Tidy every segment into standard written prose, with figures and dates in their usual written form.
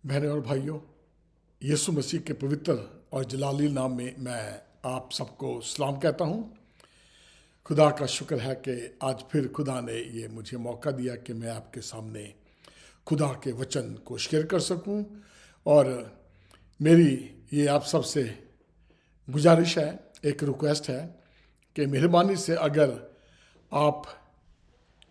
बहनों और भाइयों, यीशु मसीह के पवित्र और जलाली नाम में मैं आप सबको सलाम कहता हूँ। खुदा का शुक्र है कि आज फिर खुदा ने ये मुझे मौका दिया कि मैं आपके सामने खुदा के वचन को शेयर कर सकूं। और मेरी ये आप सबसे गुजारिश है, एक रिक्वेस्ट है कि मेहरबानी से अगर आप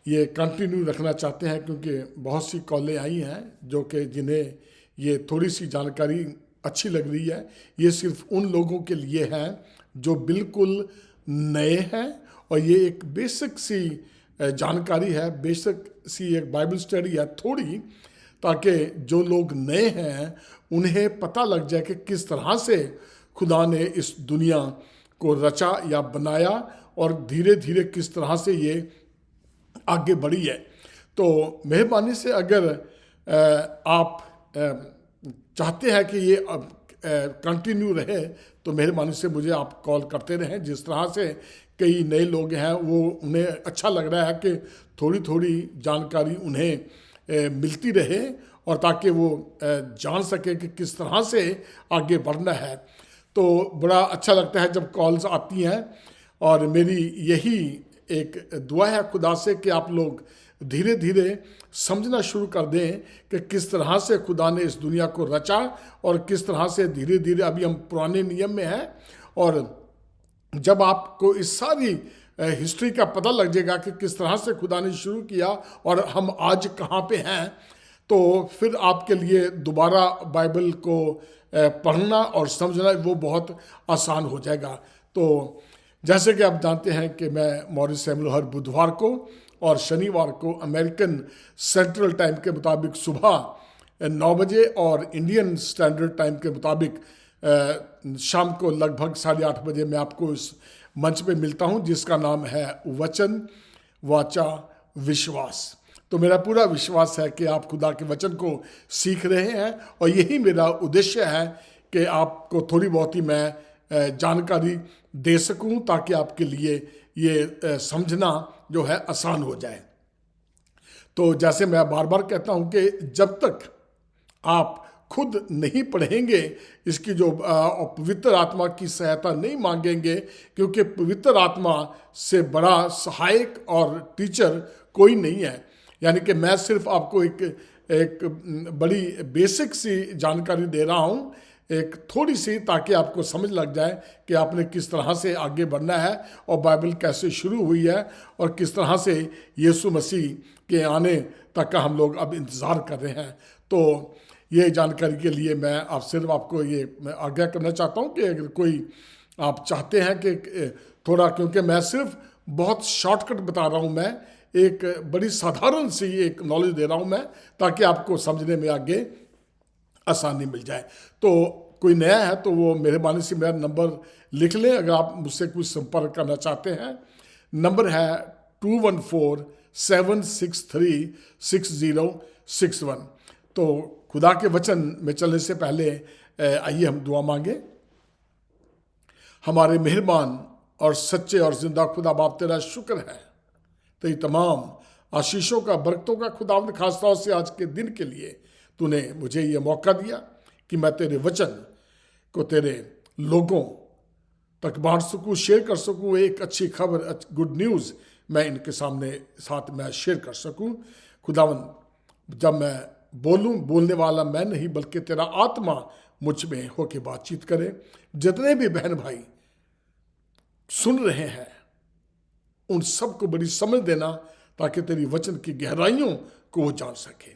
ये कंटिन्यू रखना चाहते हैं, क्योंकि बहुत सी कॉलें आई हैं जो कि जिन्हें ये थोड़ी सी जानकारी अच्छी लग रही है। ये सिर्फ उन लोगों के लिए है जो बिल्कुल नए हैं, और ये एक बेसिक सी जानकारी है, बेसिक सी एक बाइबल स्टडी है थोड़ी, ताकि जो लोग नए हैं उन्हें पता लग जाए कि किस तरह से खुदा ने इस दुनिया को रचा या बनाया और धीरे धीरे किस तरह से ये आगे बढ़ी है। तो मेहरबानी से अगर आप चाहते हैं कि ये कंटिन्यू रहे तो मेहरबानी से मुझे आप कॉल करते रहें। जिस तरह से कई नए लोग हैं वो उन्हें अच्छा लग रहा है कि थोड़ी थोड़ी जानकारी उन्हें मिलती रहे, और ताकि वो जान सके कि किस तरह से आगे बढ़ना है। तो बड़ा अच्छा लगता है जब कॉल्स आती हैं, और मेरी यही एक दुआ है खुदा से कि आप लोग धीरे धीरे समझना शुरू कर दें कि किस तरह से खुदा ने इस दुनिया को रचा, और किस तरह से धीरे धीरे, अभी हम पुराने नियम में हैं, और जब आपको इस सारी हिस्ट्री का पता लग जाएगा कि किस तरह से खुदा ने शुरू किया और हम आज कहाँ पे हैं, तो फिर आपके लिए दोबारा बाइबल को पढ़ना और समझना वो बहुत आसान हो जाएगा। तो जैसे कि आप जानते हैं कि मैं मॉरिस सैमुअल हर बुधवार को और शनिवार को अमेरिकन सेंट्रल टाइम के मुताबिक सुबह 9 बजे और इंडियन स्टैंडर्ड टाइम के मुताबिक शाम को लगभग 8:30 बजे मैं आपको इस मंच पे मिलता हूं, जिसका नाम है वचन वाचा विश्वास। तो मेरा पूरा विश्वास है कि आप खुदा के वचन को सीख रहे हैं, और यही मेरा उद्देश्य है कि आपको थोड़ी बहुत ही मैं जानकारी दे सकूं, ताकि आपके लिए ये समझना जो है आसान हो जाए। तो जैसे मैं बार बार कहता हूं कि जब तक आप खुद नहीं पढ़ेंगे, इसकी जो पवित्र आत्मा की सहायता नहीं मांगेंगे, क्योंकि पवित्र आत्मा से बड़ा सहायक और टीचर कोई नहीं है। यानी कि मैं सिर्फ आपको एक बड़ी बेसिक सी जानकारी दे रहा हूं, एक थोड़ी सी, ताकि आपको समझ लग जाए कि आपने किस तरह से आगे बढ़ना है, और बाइबल कैसे शुरू हुई है, और किस तरह से यीशु मसीह के आने तक का हम लोग अब इंतज़ार कर रहे हैं। तो ये जानकारी के लिए मैं आप सिर्फ आपको ये मैं आज्ञा करना चाहता हूँ कि अगर कोई आप चाहते हैं कि थोड़ा, क्योंकि मैं सिर्फ बहुत शॉर्टकट बता रहा हूँ, मैं एक बड़ी साधारण सी एक नॉलेज दे रहा हूँ मैं, ताकि आपको समझने में आगे आसानी मिल जाए। तो कोई नया है तो वो मेहरबानी से मेरा नंबर लिख लें, अगर आप मुझसे कुछ संपर्क करना चाहते हैं। नंबर है 214-763-6061। तो खुदा के वचन में चलने से पहले आइए हम दुआ मांगे। हमारे मेहरबान और सच्चे और जिंदा खुदा बाप, तेरा शुक्र है तेरी तमाम आशीषों का, बरकतों का खुदावंद, खास तौर से आज के दिन के लिए तूने मुझे ये मौका दिया कि मैं तेरे वचन को तेरे लोगों तक बांट सकूं, शेयर कर सकूं। एक अच्छी खबर, गुड न्यूज़ मैं इनके सामने साथ मैं शेयर कर सकूं। खुदावंद, जब मैं बोलूं, बोलने वाला मैं नहीं बल्कि तेरा आत्मा मुझ में होके बातचीत करे। जितने भी बहन भाई सुन रहे हैं उन सबको बड़ी समझ देना, ताकि तेरी वचन की गहराइयों को वो जान सके,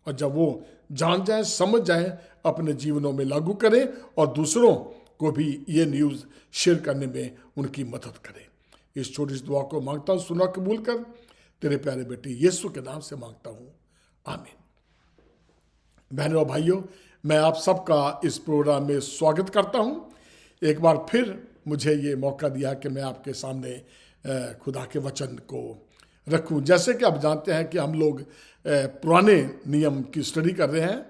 और जब वो जान जाए, समझ जाए, अपने जीवनों में लागू करें, और दूसरों को भी ये न्यूज़ शेयर करने में उनकी मदद करें। इस छोटी सी दुआ को मांगता हूँ, सुना कबूल कर, तेरे प्यारे बेटे यीशु के नाम से मांगता हूँ, आमीन। बहनों और भाइयों, मैं आप सबका इस प्रोग्राम में स्वागत करता हूँ। एक बार फिर मुझे ये मौका दिया कि मैं आपके सामने खुदा के वचन को रखूं। जैसे कि आप जानते हैं कि हम लोग पुराने नियम की स्टडी कर रहे हैं,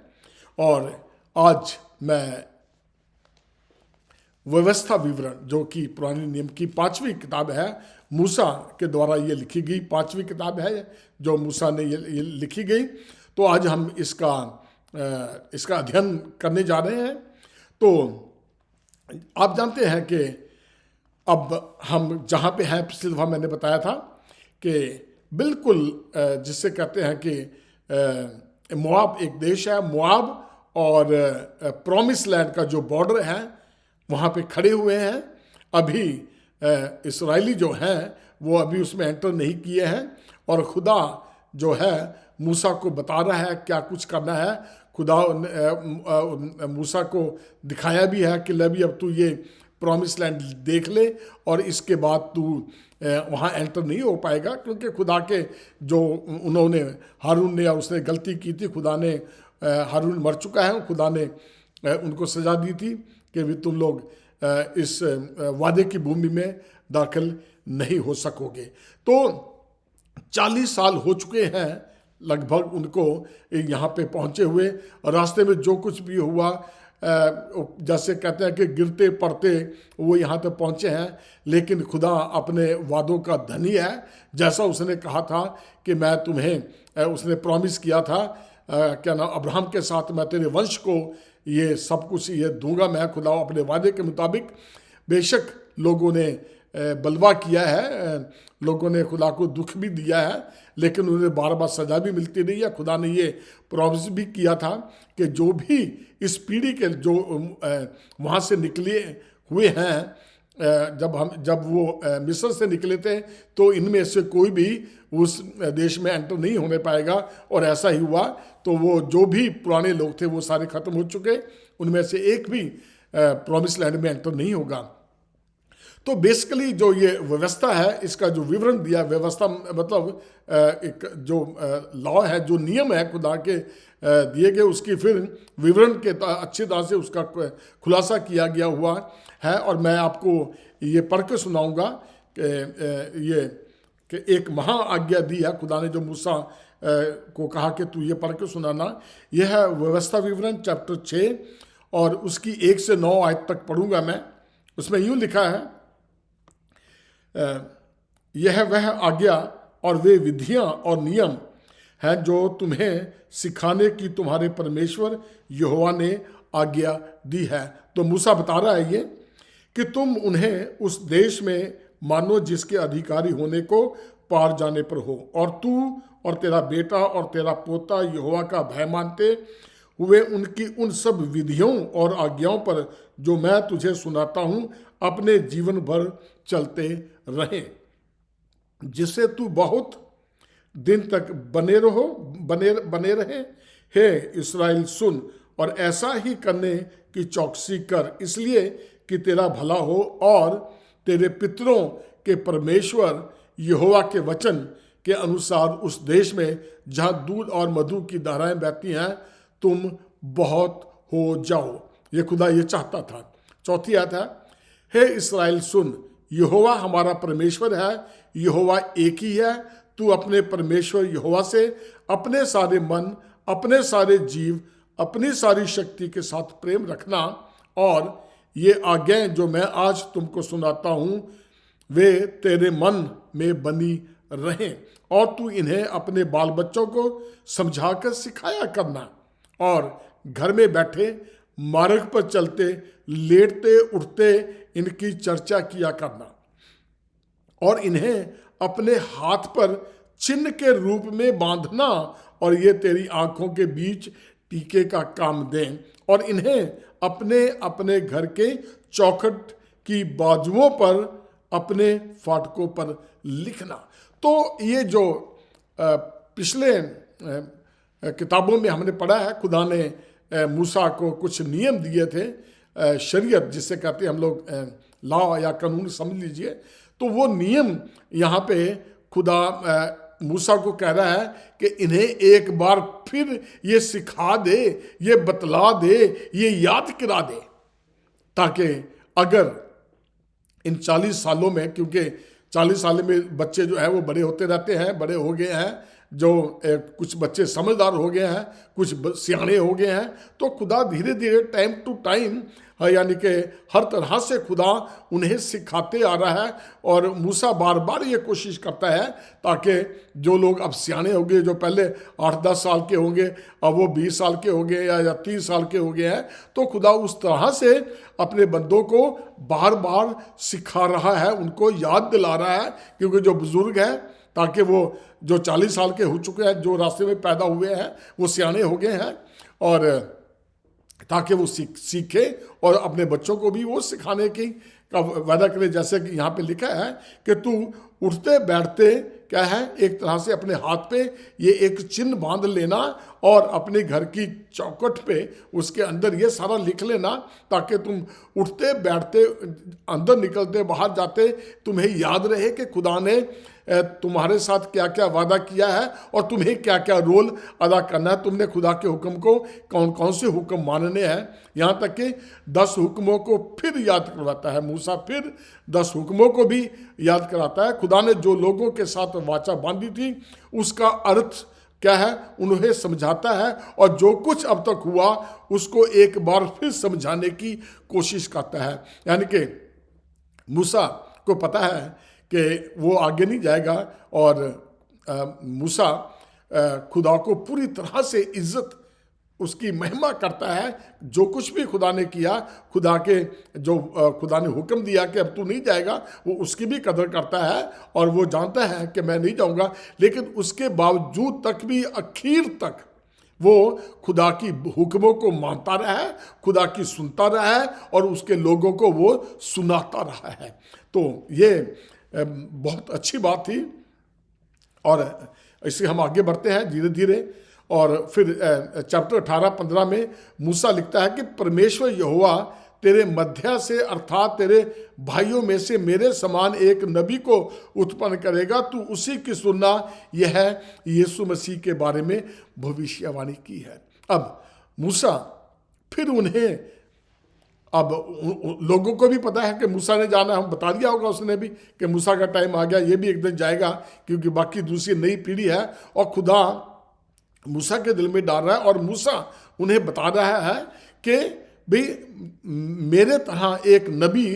और आज मैं व्यवस्था विवरण, जो कि पुराने नियम की 5वीं किताब है, मूसा के द्वारा ये लिखी गई 5वीं किताब है जो मूसा ने ये लिखी गई। तो आज हम इसका इसका अध्ययन करने जा रहे हैं। तो आप जानते हैं कि अब हम जहाँ पे हैं, पिछली दफ़ा मैंने बताया था कि बिल्कुल जिससे कहते हैं कि मोआब एक देश है, मोआब और प्रॉमिस लैंड का जो बॉर्डर है वहाँ पे खड़े हुए हैं। अभी इस्राएली जो हैं वो अभी उसमें एंटर नहीं किए हैं, और खुदा जो है मूसा को बता रहा है क्या कुछ करना है। खुदा मूसा को दिखाया भी है कि ले भी अब तू ये प्रॉमिस लैंड देख ले, और इसके बाद तू वहाँ एंटर नहीं हो पाएगा, क्योंकि खुदा के जो उन्होंने हारून ने, उसने गलती की थी। खुदा ने, हारून मर चुका है, खुदा ने उनको सज़ा दी थी कि भी तुम लोग इस वादे की भूमि में दाखिल नहीं हो सकोगे। तो 40 साल हो चुके हैं लगभग उनको यहाँ पे पहुँचे हुए, और रास्ते में जो कुछ भी हुआ, जैसे कहते हैं कि गिरते पड़ते वो यहाँ तक पहुँचे हैं। लेकिन खुदा अपने वादों का धनी है। जैसा उसने कहा था कि मैं तुम्हें, उसने प्रॉमिस किया था क्या नाम, अब्राहम के साथ मैं तेरे वंश को ये सब कुछ ये दूंगा। मैं खुदा अपने वादे के मुताबिक, बेशक लोगों ने बलवा किया है, लोगों ने खुदा को दुख भी दिया है, लेकिन उन्हें बार बार सज़ा भी मिलती रही है। खुदा ने ये प्रॉमिस भी किया था कि जो भी इस पीढ़ी के जो वहाँ से निकले हुए हैं, जब वो मिस्र से निकले थे, तो इनमें से कोई भी उस देश में एंटर नहीं होने पाएगा। और ऐसा ही हुआ। तो वो जो भी पुराने लोग थे वो सारे ख़त्म हो चुके, उनमें से एक भी प्रॉमिस लैंड में एंटर नहीं होगा। तो बेसिकली जो ये व्यवस्था है, इसका जो विवरण दिया, व्यवस्था मतलब एक जो लॉ है, जो नियम है खुदा के दिए गए, उसकी फिर विवरण के अच्छी तरह से उसका खुलासा किया गया हुआ है। और मैं आपको ये पढ़ के सुनाऊँगा कि ये कि एक महा आज्ञा दी है खुदा ने, जो मूसा को कहा कि तू ये पढ़ के सुनाना। यह है व्यवस्था विवरण चैप्टर 6 और उसकी 1 से 9 आयत तक पढ़ूंगा मैं। उसमें यूँ लिखा है, यह वह आज्ञा और वे विधियां और नियम हैं जो तुम्हें सिखाने की तुम्हारे परमेश्वर यहोवा ने आज्ञा दी है। तो मूसा बता रहा है ये कि तुम उन्हें उस देश में मानो जिसके अधिकारी होने को पार जाने पर हो, और तू और तेरा बेटा और तेरा पोता यहोवा का भय मानते हुए उनकी उन सब विधियों और आज्ञाओं पर जो मैं तुझे सुनाता हूँ अपने जीवन भर चलते रहें, जिससे तू बहुत दिन तक बने रहे। हे इस्राएल सुन, और ऐसा ही करने की चौकसी कर, इसलिए कि तेरा भला हो और तेरे पितरों के परमेश्वर यहोवा के वचन के अनुसार उस देश में जहाँ दूध और मधु की धाराएं बहती हैं तुम बहुत हो जाओ। ये खुदा ये चाहता था। चौथी आयत है, हे इस्राएल सुन, यहोवा हमारा परमेश्वर है, यहोवा एक ही है। तू अपने परमेश्वर यहोवा से अपने सारे मन, अपने सारे जीव, अपनी सारी शक्ति के साथ प्रेम रखना, और ये आज्ञाएं जो मैं आज तुमको सुनाता हूँ वे तेरे मन में बनी रहें, और तू इन्हें अपने बाल बच्चों को समझाकर सिखाया करना, और घर में बैठे, मार्ग पर चलते, लेटते उठते इनकी चर्चा किया करना, और इन्हें अपने हाथ पर चिन्ह के रूप में बांधना, और ये तेरी आंखों के बीच टीके का काम दें, और इन्हें अपने अपने घर के चौखट की बाजुओं पर, अपने फाटकों पर लिखना। तो ये जो पिछले किताबों में हमने पढ़ा है, खुदा ने मूसा को कुछ नियम दिए थे, शरीयत जिससे कहते हैं हम लोग, लॉ या कानून समझ लीजिए। तो वो नियम यहाँ पे खुदा मूसा को कह रहा है कि इन्हें एक बार फिर ये सिखा दे, ये बतला दे, ये याद करा दे, ताकि अगर इन 40 सालों में, क्योंकि 40 साल में बच्चे जो है वो बड़े होते रहते हैं, बड़े हो गए हैं, जो कुछ बच्चे समझदार हो गए हैं, कुछ सियाने हो गए हैं, तो खुदा धीरे धीरे टाइम टू टाइम यानी कि हर तरह से खुदा उन्हें सिखाते आ रहा है। और मूसा बार बार ये कोशिश करता है ताकि जो लोग अब सियाने हो गए, जो पहले 8-10 साल के होंगे, अब वो 20 साल के हो गए या 30 साल के हो गए हैं, तो खुदा उस तरह से अपने बंदों को बार बार सिखा रहा है, उनको याद दिला रहा है, क्योंकि जो बुजुर्ग हैं, ताकि वो जो 40 साल के हो चुके हैं, जो रास्ते में पैदा हुए हैं, वो सियाने हो गए हैं, और ताकि वो सीखे और अपने बच्चों को भी वो सिखाने की का वादा करे। जैसे कि यहाँ पे लिखा है कि तू उठते बैठते क्या है, एक तरह से अपने हाथ पे ये एक चिन्ह बांध लेना और अपने घर की चौखट पे उसके अंदर ये सारा लिख लेना, ताकि तुम उठते बैठते, अंदर निकलते, बाहर जाते, तुम्हें याद रहे कि खुदा ने तुम्हारे साथ क्या क्या वादा किया है और तुम्हें क्या क्या रोल अदा करना है, तुमने खुदा के हुक्म को कौन कौन से हुक्म मानने हैं। यहाँ तक कि 10 हुक्मों को फिर याद करवाता है मूसा, फिर 10 हुक्मों को भी याद कराता है। खुदा ने जो लोगों के साथ वाचा बांधी थी उसका अर्थ क्या है उन्हें समझाता है, और जो कुछ अब तक हुआ उसको एक बार फिर समझाने की कोशिश करता है। यानी कि मूसा को पता है कि वो आगे नहीं जाएगा, और मूसा खुदा को पूरी तरह से इज्जत, उसकी महिमा करता है। जो कुछ भी खुदा ने किया, खुदा के जो खुदा ने हुक्म दिया कि अब तू नहीं जाएगा, वो उसकी भी कदर करता है, और वो जानता है कि मैं नहीं जाऊंगा, लेकिन उसके बावजूद तक भी आखिर तक वो खुदा की हुक्मों को मानता रहा है, खुदा की सुनता रहा है, और उसके लोगों को वो सुनाता रहा है। तो ये बहुत अच्छी बात थी। और इससे हम आगे बढ़ते हैं धीरे धीरे, और फिर चैप्टर 18-15 में मूसा लिखता है कि परमेश्वर यहोवा तेरे मध्य से, अर्थात तेरे भाइयों में से मेरे समान एक नबी को उत्पन्न करेगा, तू उसी की सुनना। यह है यीशु मसीह के बारे में भविष्यवाणी की है। अब मूसा फिर उन्हें, अब लोगों को भी पता है कि मूसा ने जाना, हम बता दिया होगा उसने भी कि मूसा का टाइम आ गया, ये भी एक दिन जाएगा, क्योंकि बाकी दूसरी नई पीढ़ी है, और खुदा मूसा के दिल में डाल रहा है, और मूसा उन्हें बता रहा है कि भाई मेरे तरह एक नबी,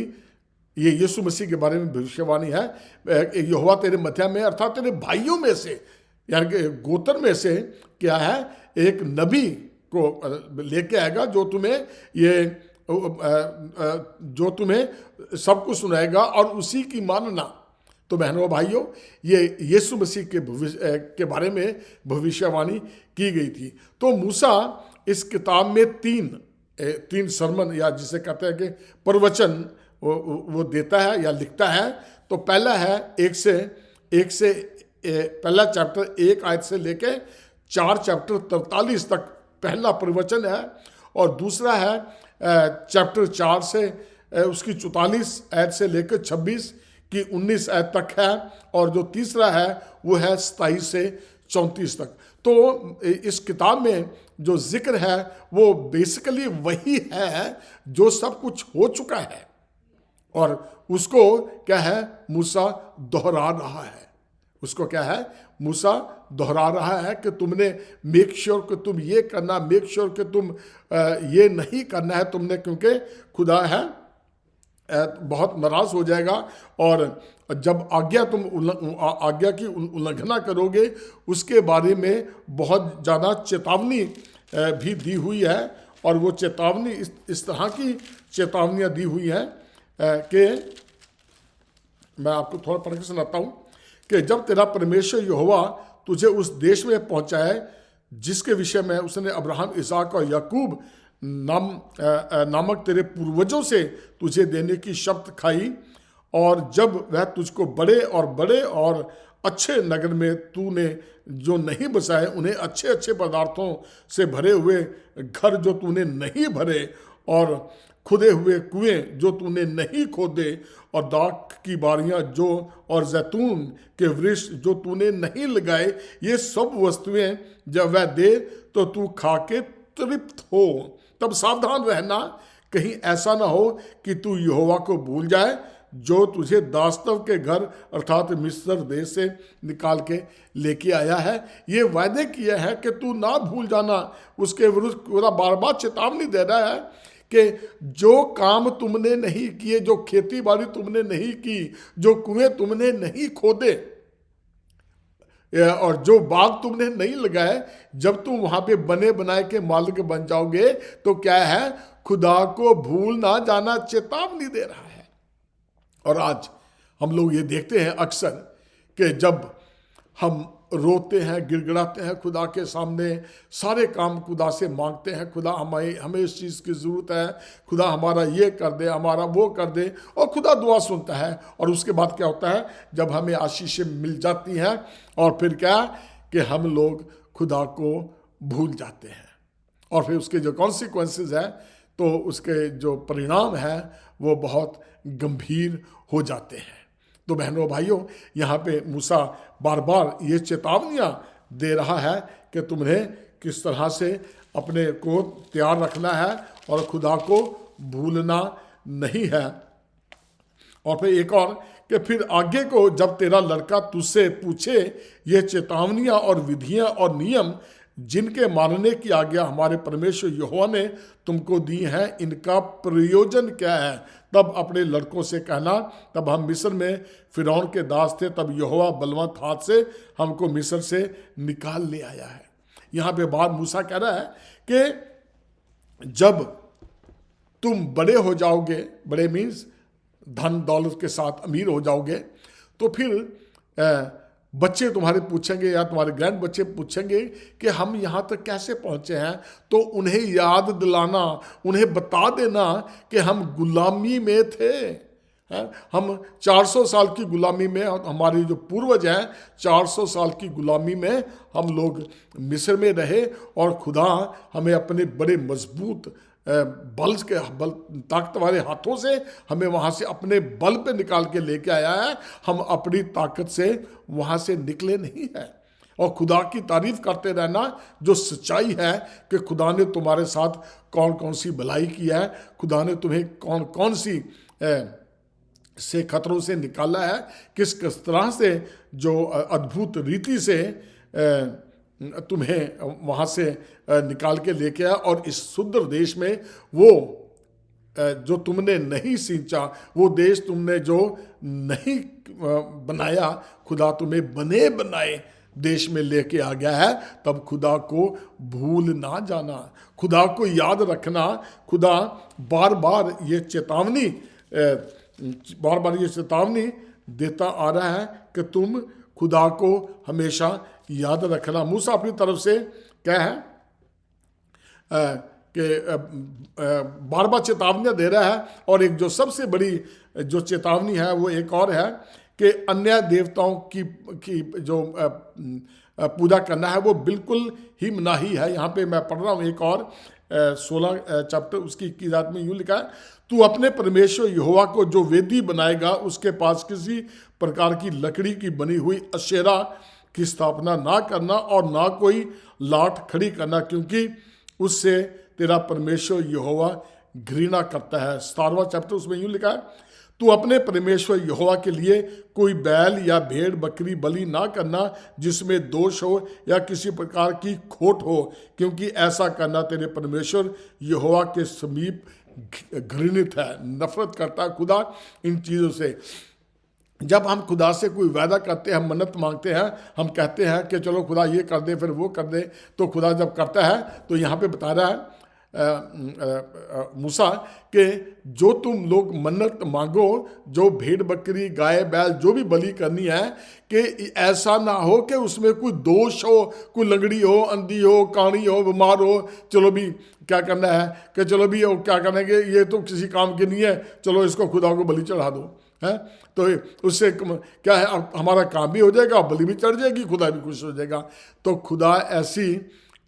ये यीशु मसीह के बारे में भविष्यवाणी है, यहोवा तेरे मध्य में, अर्थात तेरे भाइयों में से, यानी कि गोत्र में से क्या है, एक नबी को लेके आएगा जो तुम्हें सब कुछ सुनाएगा और उसी की मानना। तो बहनों और भाइयों, ये यीशु मसीह के बारे में भविष्यवाणी की गई थी। तो मूसा इस किताब में तीन सरमन, या जिसे कहते हैं कि प्रवचन, वो देता है या लिखता है। तो पहला है पहला चैप्टर 1 आयत से लेके 4 चैप्टर 43 तक पहला प्रवचन है, और दूसरा है चैप्टर 4 से उसकी 44 आयत से लेकर 26 की 19 आयत तक है, और जो तीसरा है वो है 27 से 34 तक। तो इस किताब में जो जिक्र है वो बेसिकली वही है जो सब कुछ हो चुका है, और उसको क्या है मूसा दोहरा रहा है। उसको क्या है मूसा दोहरा रहा है कि तुमने मेक श्योर कि तुम ये करना, मेक श्योर कि तुम ये नहीं करना है तुमने, क्योंकि खुदा है बहुत नाराज हो जाएगा, और जब आज्ञा की उल्लंघना करोगे उसके बारे में बहुत ज़्यादा चेतावनी भी दी हुई है। और वो चेतावनी इस तरह की चेतावनियाँ दी हुई हैं कि मैं आपको थोड़ा पढ़ के सुनाता हूँ कि जब तेरा परमेश्वर यहोवा तुझे उस देश में पहुँचाए जिसके विषय में उसने अब्राहम, इसहाक और याकूब नामक तेरे पूर्वजों से तुझे देने की शपथ खाई, और जब वह तुझको बड़े और अच्छे नगर में तूने जो नहीं बसाए, उन्हें अच्छे अच्छे पदार्थों से भरे हुए घर जो तूने नहीं भरे, और खुदे हुए कुएं जो तूने नहीं खोदे, और दाख की बारियां जो और जैतून के वृक्ष जो तूने नहीं लगाए, ये सब वस्तुएं जब वह दे तो तू खा के तृप्त हो। तब सावधान रहना, कहीं ऐसा ना हो कि तू यहोवा को भूल जाए जो तुझे दास्तव के घर अर्थात मिस्र देश से निकाल के लेके आया है। ये वायदे किए हैं कि तू ना भूल जाना। उसके विरुद्ध पूरा बार बार चेतावनी दे रहा है कि जो काम तुमने नहीं किए, जो खेती बाड़ी तुमने नहीं की, जो कुएं तुमने नहीं खोदे और जो बाग तुमने नहीं लगाए, जब तुम वहां पे बने बनाए के मालिक बन जाओगे तो क्या है, खुदा को भूल ना जाना, चेतावनी दे रहा है। और आज हम लोग ये देखते हैं अक्सर कि जब हम रोते हैं, गिड़गिड़ाते हैं खुदा के सामने, सारे काम खुदा से मांगते हैं, खुदा हमें इस चीज़ की ज़रूरत है, खुदा हमारा ये कर दे, हमारा वो कर दे, और खुदा दुआ सुनता है। और उसके बाद क्या होता है, जब हमें आशीषें मिल जाती हैं और फिर क्या कि हम लोग खुदा को भूल जाते हैं, और फिर उसके जो कॉन्सिक्वेंसेस हैं, तो उसके जो परिणाम हैं वो बहुत गंभीर हो जाते हैं। तो बहनों भाइयों, यहाँ पे मूसा बार बार ये चेतावनियाँ दे रहा है कि तुम्हें किस तरह से अपने को तैयार रखना है और खुदा को भूलना नहीं है। और फिर एक और कि फिर आगे को जब तेरा लड़का तुझसे पूछे ये चेतावनियाँ और विधियाँ और नियम जिनके मानने की आज्ञा हमारे परमेश्वर यहोवा ने तुमको दी हैं, इनका प्रयोजन क्या है, तब अपने लड़कों से कहना, तब हम मिस्र में फिरौन के दास थे, तब यहोवा बलवंत हाथ से हमको मिस्र से निकाल ले आया है। यहाँ पे बात मूसा कह रहा है कि जब तुम बड़े हो जाओगे, बड़े मीन्स धन दौलत के साथ अमीर हो जाओगे, तो फिर बच्चे तुम्हारे पूछेंगे या तुम्हारे ग्रैंड बच्चे पूछेंगे कि हम यहाँ तक कैसे पहुँचे हैं, तो उन्हें याद दिलाना, उन्हें बता देना कि हम गुलामी में थे। हम 400 साल की गुलामी में, हमारे जो पूर्वज हैं 400 साल की गुलामी में हम लोग मिस्र में रहे, और खुदा हमें अपने बड़े मजबूत बल ताकत वाले हाथों से हमें वहाँ से अपने बल पे निकाल के लेके आया है। हम अपनी ताकत से वहाँ से निकले नहीं हैं। और खुदा की तारीफ करते रहना, जो सच्चाई है कि खुदा ने तुम्हारे साथ कौन कौन सी भलाई की है, खुदा ने तुम्हें कौन कौन सी से खतरों से निकाला है, किस किस तरह से जो अद्भुत रीति से तुम्हें वहाँ से निकाल के लेके आया, और इस सुंदर देश में वो जो तुमने नहीं सींचा, वो देश तुमने जो नहीं बनाया, खुदा तुम्हें बने बनाए देश में लेके आ गया है। तब खुदा को भूल ना जाना, खुदा को याद रखना। खुदा बार बार ये चेतावनी देता आ रहा है कि तुम खुदा को हमेशा याद रखना। मूसा अपनी तरफ से क्या है कि बार बार चेतावनियाँ दे रहा है, और एक जो सबसे बड़ी जो चेतावनी है वो एक और है कि अन्य देवताओं की जो पूजा करना है वो बिल्कुल ही मनाही है। यहाँ पे मैं पढ़ रहा हूँ एक और 16 चैप्टर उसकी 21 में यूँ लिखा है, तू अपने परमेश्वर यहोवा को जो वेदी बनाएगा उसके पास किसी प्रकार की लकड़ी की बनी हुई अशेरा की स्थापना ना करना और ना कोई लाठ खड़ी करना, क्योंकि उससे तेरा परमेश्वर यहोवा घृणा करता है। 17वां चैप्टर उसमें यूँ लिखा है, तू अपने परमेश्वर यहोवा के लिए कोई बैल या भेड़ बकरी बलि ना करना जिसमें दोष हो या किसी प्रकार की खोट हो, क्योंकि ऐसा करना तेरे परमेश्वर यहोवा के समीप घृणित है, नफरत करता है खुदा इन चीज़ों से। जब हम खुदा से कोई वादा करते हैं, मन्नत मांगते हैं, हम कहते हैं कि चलो खुदा ये कर दे, फिर वो कर दे, तो खुदा जब करता है तो यहाँ पे बता रहा है मूसा कि जो तुम लोग मन्नत मांगो, जो भेड़ बकरी गाय बैल जो भी बलि करनी है, कि ऐसा ना हो कि उसमें कोई दोष हो, कोई लंगड़ी हो, अंधी हो, काणी हो, बीमार हो, चलो भी क्या करना है कि चलो भी क्या करना है कि ये तो किसी काम के नहीं है, चलो इसको खुदा को बलि चढ़ा दो, है तो उससे क्या है, हमारा काम भी हो जाएगा, बलि भी चढ़ जाएगी, खुदा भी खुश हो जाएगा। तो खुदा ऐसी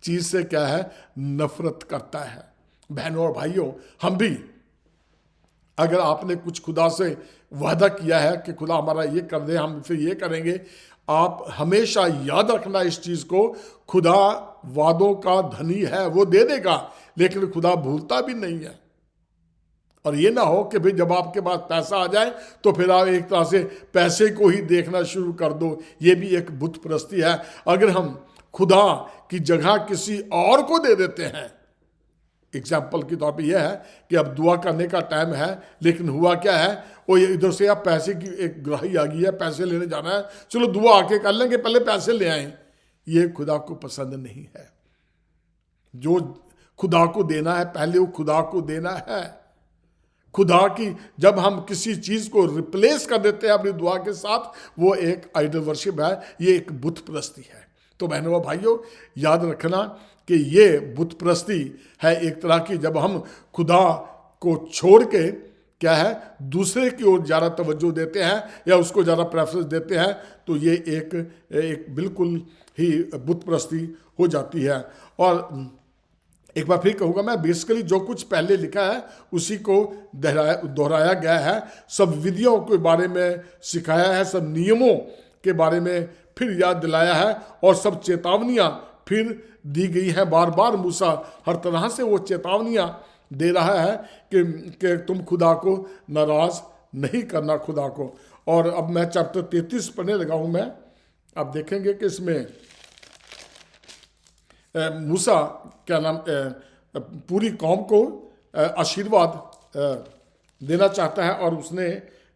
चीज़ से क्या है, नफरत करता है। बहनों और भाइयों, हम भी अगर आपने कुछ खुदा से वादा किया है कि खुदा हमारा ये कर दे, हम फिर ये करेंगे, आप हमेशा याद रखना इस चीज़ को, खुदा वादों का धनी है, वो दे देगा, लेकिन खुदा भूलता भी नहीं है। और ये ना हो कि भाई जब आपके पास पैसा आ जाए तो फिर आप एक तरह से पैसे को ही देखना शुरू कर दो। ये भी एक बुत परस्ती है। अगर हम खुदा की जगह किसी और को दे देते हैं, एग्जाम्पल के तौर पे यह है कि अब दुआ करने का टाइम है, लेकिन हुआ क्या है, वो इधर से आप पैसे की एक ग्राही आ गई है, पैसे लेने जाना है, चलो दुआ आके कर लेंगे, पहले पैसे ले आए। ये खुदा को पसंद नहीं है। जो खुदा को देना है पहले वो खुदा को देना है। खुदा की जब हम किसी चीज को रिप्लेस कर देते हैं अपनी दुआ के साथ, वो एक आइडल वर्शिप है, ये एक बुत परस्ती है। तो बहनों और भाइयों, याद रखना कि ये बुत परस्ती है एक तरह की, जब हम खुदा को छोड़ के क्या है दूसरे की ओर ज़्यादा तवज्जो देते हैं या उसको ज़्यादा प्रेफरेंस देते हैं, तो ये एक बिल्कुल ही बुत परस्ती हो जाती है। और एक बार फिर कहूँगा मैं, बेसिकली जो कुछ पहले लिखा है उसी को दोहराया गया है। सब विधियों के बारे में सिखाया है, सब नियमों के बारे में फिर याद दिलाया है, और सब चेतावनियाँ फिर दी गई हैं। बार बार मूसा हर तरह से वो चेतावनियाँ दे रहा है कि तुम खुदा को नाराज़ नहीं करना, खुदा को। और अब मैं चैप्टर 33 पढ़ने लगा हूँ मैं। आप देखेंगे कि इसमें मूसा क्या नाम पूरी कौम को आशीर्वाद देना चाहता है, और उसने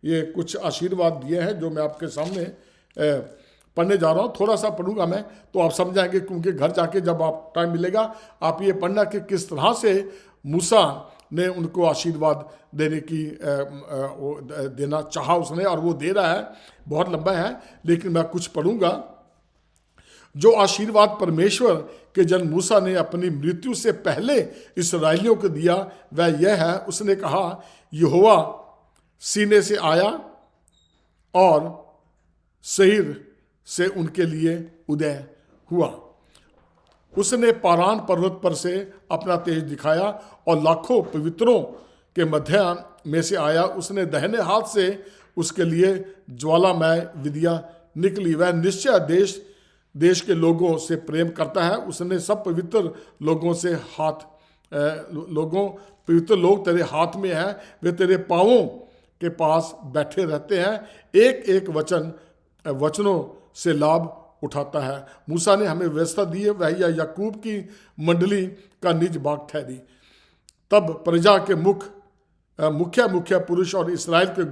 ये कुछ आशीर्वाद दिए हैं जो मैं आपके सामने पढ़ने जा रहा हूँ। थोड़ा सा पढ़ूंगा मैं तो आप समझाएंगे, क्योंकि घर जाके जब आप टाइम मिलेगा आप ये पढ़ना कि किस तरह से मूसा ने उनको आशीर्वाद देने की देना चाहा उसने, और वो दे रहा है। बहुत लंबा है लेकिन मैं कुछ पढ़ूंगा। जो आशीर्वाद परमेश्वर के जन मूसा ने अपनी मृत्यु से पहले इस्राएलियों को दिया वह यह है, उसने कहा, यहोवा सीने से आया और सईर से उनके लिए उदय हुआ। उसने पारान पर्वत पर से अपना तेज दिखाया और लाखों पवित्रों के मध्य में से आया। उसने दाहिने हाथ से उसके लिए ज्वालामय विधियाँ निकली। वह निश्चय देश के लोगों से प्रेम करता है। उसने सब पवित्र लोगों से पवित्र लोग तेरे हाथ में हैं, वे तेरे पाँवों के पास बैठे रहते हैं। एक एक वचनों से लाभ उठाता है। मूसा ने हमें व्यवस्था दी है, वह याकूब की मंडली का निज भाग ठहरी। तब प्रजा के मुख्य पुरुष और इस्राएल के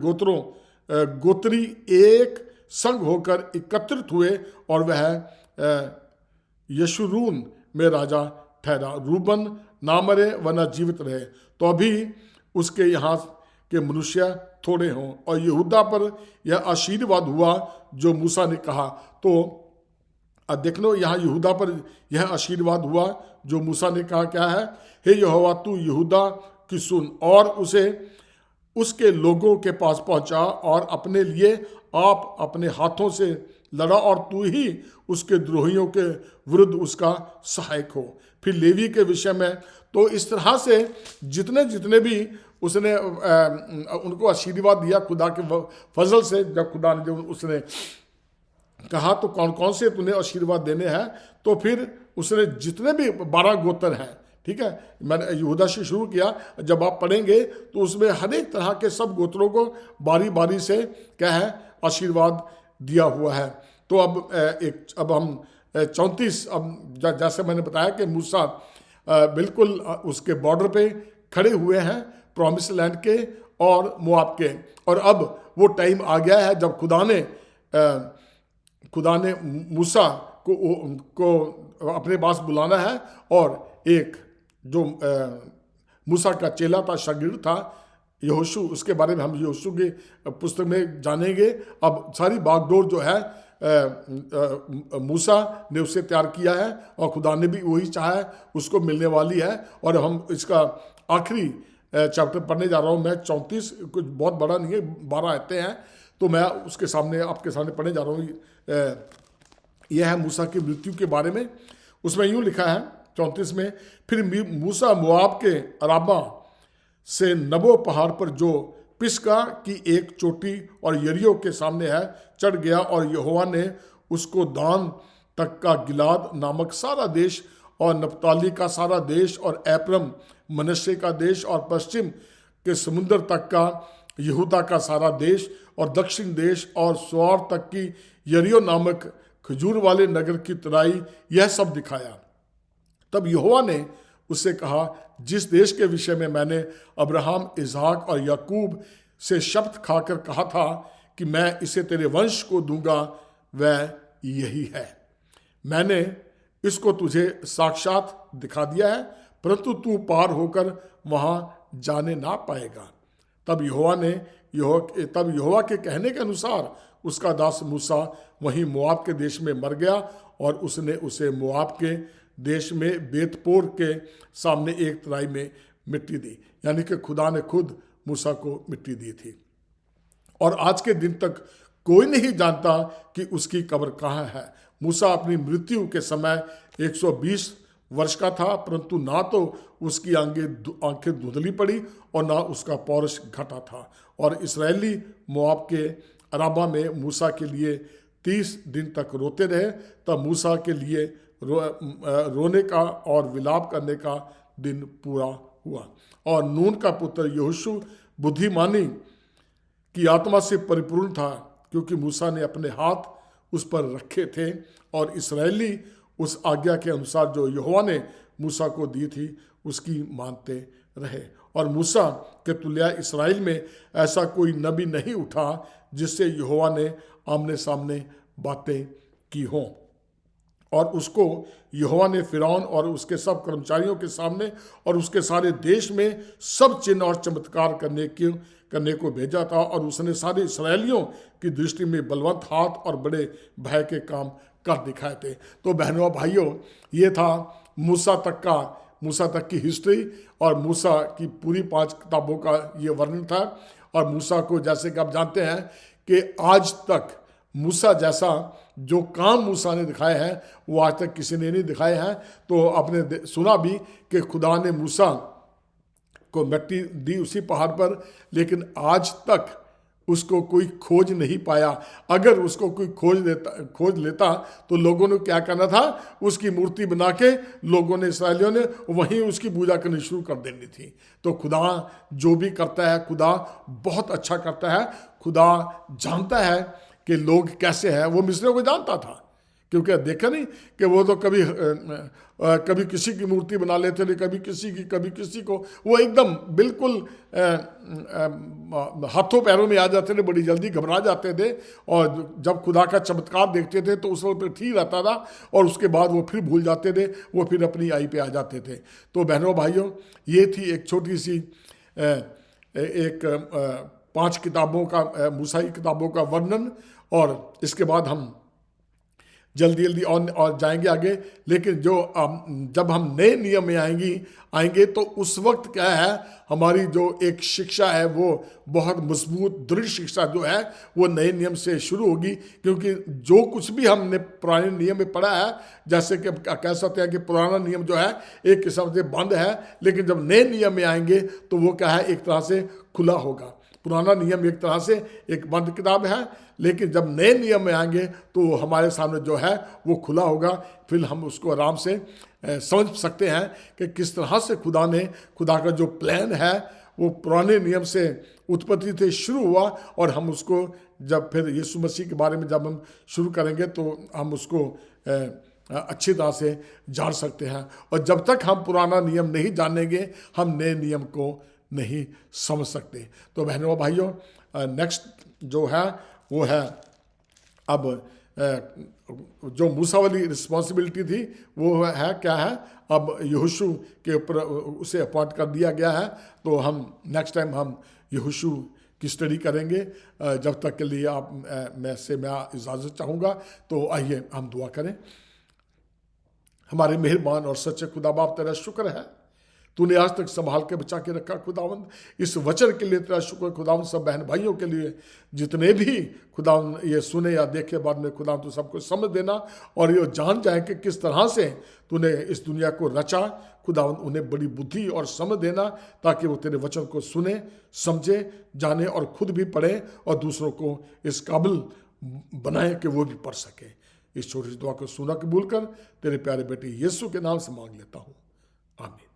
गोत्री एक संग होकर एकत्रित हुए और वह यशूरून में राजा ठहरा। रूबन ना मरे वरना जीवित रहे, तो अभी उसके यहाँ के मनुष्य थोड़े हों। और यहूदा पर यह आशीर्वाद हुआ जो मूसा ने कहा। तो अब देख लो, यहाँ यहूदा पर यह आशीर्वाद हुआ जो मूसा ने कहा। क्या है? हे यहोवा, तू यहूदा की सुन और उसे उसके लोगों के पास पहुंचा और अपने लिए आप अपने हाथों से लड़ा, और तू ही उसके द्रोहियों के विरुद्ध उसका सहायक हो। फिर लेवी के विषय में तो इस तरह से जितने भी उसने उनको आशीर्वाद दिया खुदा के फजल से। जब खुदा ने जब उसने कहा तो कौन कौन से तूने आशीर्वाद देने हैं, तो फिर उसने जितने भी 12 गोत्र हैं, ठीक है, मैंने यहूदा से शुरू किया। जब आप पढ़ेंगे तो उसमें हर एक तरह के सब गोत्रों को बारी बारी से क्या है आशीर्वाद दिया हुआ है। तो अब हम 34, अब जैसे मैंने बताया कि मूसा बिल्कुल उसके बॉर्डर पे खड़े हुए हैं, प्रॉमिस लैंड के और मोआब के। और अब वो टाइम आ गया है जब खुदा ने मूसा को अपने पास बुलाना है। और एक जो मूसा का चेला था, शागिर्द था, यहोशू, उसके बारे में हम यहोशू की पुस्तक में जानेंगे। अब सारी बागडोर जो है मूसा ने उससे तैयार किया है, और खुदा ने भी वही चाहा है, उसको मिलने वाली है। और हम इसका आखिरी चैप्टर पढ़ने जा रहा हूँ मैं, 34, कुछ बहुत बड़ा नहीं है, 12 आते हैं, तो मैं उसके सामने आपके सामने पढ़ने जा रहा हूँ। यह है मूसा की मृत्यु के बारे में। उसमें यूँ लिखा है 34 में, फिर मूसा मोआब के अराबा से नबो पहाड़ पर जो पिसगा की एक चोटी और यरीहो के सामने है चढ़ गया, और यहोवा ने उसको दान तक का गिलाद नामक सारा देश और नप्ताली का सारा देश और एप्रम मनश्शे का देश और पश्चिम के समुद्र तक का यहूदा का सारा देश और दक्षिण देश और स्वार तक की यरीहो नामक खजूर वाले नगर की तराई, यह सब दिखाया। तब यहोवा ने उससे कहा, जिस देश के विषय में मैंने अब्राहम, इसहाक और याकूब से शपथ खाकर कहा था कि मैं इसे तेरे वंश को दूंगा, वह यही है। मैंने इसको तुझे साक्षात दिखा दिया है, परंतु तू पार होकर वहां जाने ना पाएगा। तब यहोवा के कहने के अनुसार उसका दास मूसा वहीं मोआब के देश में मर गया, और उसने उसे मोआब के देश में बेतपोर के सामने एक तराई में मिट्टी दी। यानी कि खुदा ने खुद मूसा को मिट्टी दी थी। और आज के दिन तक कोई नहीं जानता कि उसकी कब्र कहाँ है। मूसा अपनी मृत्यु के समय 120 वर्ष का था, परंतु ना तो उसकी आंखें धुंधली पड़ी और ना उसका पौरुष घटा था। और इस्राएली मोआब के अराबा में मूसा के लिए 30 दिन तक रोते रहे। तब मूसा के लिए रोने का और विलाप करने का दिन पूरा हुआ। और नून का पुत्र यहोशू बुद्धिमानी की आत्मा से परिपूर्ण था, क्योंकि मूसा ने अपने हाथ उस पर रखे थे, और इसराइली उस आज्ञा के अनुसार जो यहोवा ने मूसा को दी थी उसकी मानते रहे। और मूसा के तुल्य इस्राएल में ऐसा कोई नबी नहीं उठा जिससे यहोवा ने आमने सामने बातें की हों। और उसको यहोवा ने फिरौन और उसके सब कर्मचारियों के सामने और उसके सारे देश में सब चिन्ह और चमत्कार करने को भेजा था। और उसने सारे इस्राएलियों की दृष्टि में बलवंत हाथ और बड़े भय के काम कर दिखाए थे। तो बहनों भाइयों, ये था मूसा तक की हिस्ट्री और मूसा की पूरी 5 किताबों का ये वर्णन था। और मूसा को, जैसे कि आप जानते हैं कि आज तक मूसा जैसा जो काम मूसा ने दिखाए हैं वो आज तक किसी ने नहीं दिखाए हैं। तो आपने सुना भी कि खुदा ने मूसा को मिट्टी दी उसी पहाड़ पर, लेकिन आज तक उसको कोई खोज नहीं पाया। अगर उसको कोई खोज लेता तो लोगों ने क्या करना था, उसकी मूर्ति बना के लोगों ने, इस्राएलियों ने वहीं उसकी पूजा करनी शुरू कर देनी थी। तो खुदा जो भी करता है, खुदा बहुत अच्छा करता है। खुदा जानता है कि लोग कैसे हैं। वो मिस्रियों को जानता था, क्योंकि देखा नहीं कि वो तो कभी किसी की मूर्ति बना लेते थे, कभी किसी को। वो एकदम बिल्कुल हाथों पैरों में आ जाते थे, बड़ी जल्दी घबरा जाते थे। और जब खुदा का चमत्कार देखते थे तो उस वक्त ठीक रहता था, और उसके बाद वो फिर भूल जाते थे, वो फिर अपनी आई पे आ जाते थे। तो बहनों भाइयों, ये थी एक छोटी सी 5 किताबों का, मूसा की किताबों का वर्णन। और इसके बाद हम जल्दी और जाएंगे आगे। लेकिन जब हम नए नियम में आएंगे तो उस वक्त क्या है, हमारी जो एक शिक्षा है वो बहुत मजबूत दृढ़ शिक्षा जो है वो नए नियम से शुरू होगी। क्योंकि जो कुछ भी हमने पुराने नियम में पढ़ा है, जैसे कि कह सकते हैं कि पुराना नियम जो है एक किस्म से बंद है, लेकिन जब नए नियम में आएंगे तो वो क्या है, एक तरह से खुला होगा। पुराना नियम एक तरह से एक बंद किताब है, लेकिन जब नए नियम में आएंगे तो हमारे सामने जो है वो खुला होगा। फिर हम उसको आराम से समझ सकते हैं कि किस तरह से खुदा का जो प्लान है वो पुराने नियम से उत्पत्ति से शुरू हुआ। और हम उसको जब फिर यीशु मसीह के बारे में जब हम शुरू करेंगे तो हम उसको अच्छी तरह से जान सकते हैं। और जब तक हम पुराना नियम नहीं जानेंगे, हम नए नियम को नहीं समझ सकते। तो बहनों भाइयों, नेक्स्ट जो है वो है, अब जो मूसा वाली रिस्पॉन्सिबिलिटी थी वो है क्या है, अब यहोशू के ऊपर उसे अपॉइंट कर दिया गया है। तो हम नेक्स्ट टाइम हम यहोशू की स्टडी करेंगे। जब तक के लिए मैं इजाज़त चाहूँगा। तो आइए हम दुआ करें। हमारे मेहरबान और सच्चे खुदा बाप, तेरा शुक्र है, तूने आज तक संभाल के बचा के रखा खुदावंद। इस वचन के लिए तेरा शुक्र खुदावंद। सब बहन भाइयों के लिए जितने भी खुदावंद ये सुने या देखे बाद में, खुदावंद तू सबको समझ देना और ये जान जाए कि किस तरह से तूने इस दुनिया को रचा। खुदावंद उन्हें बड़ी बुद्धि और समझ देना, ताकि वो तेरे वचन को सुने, समझे, जाने और खुद भी पढ़े और दूसरों को इस काबिल बनाए कि वो भी पढ़ सके। इस छोटी सी दुआ को सुना कबूल कर, तेरे प्यारे बेटे यीशु के नाम से मांग लेता हूँ, आमीन।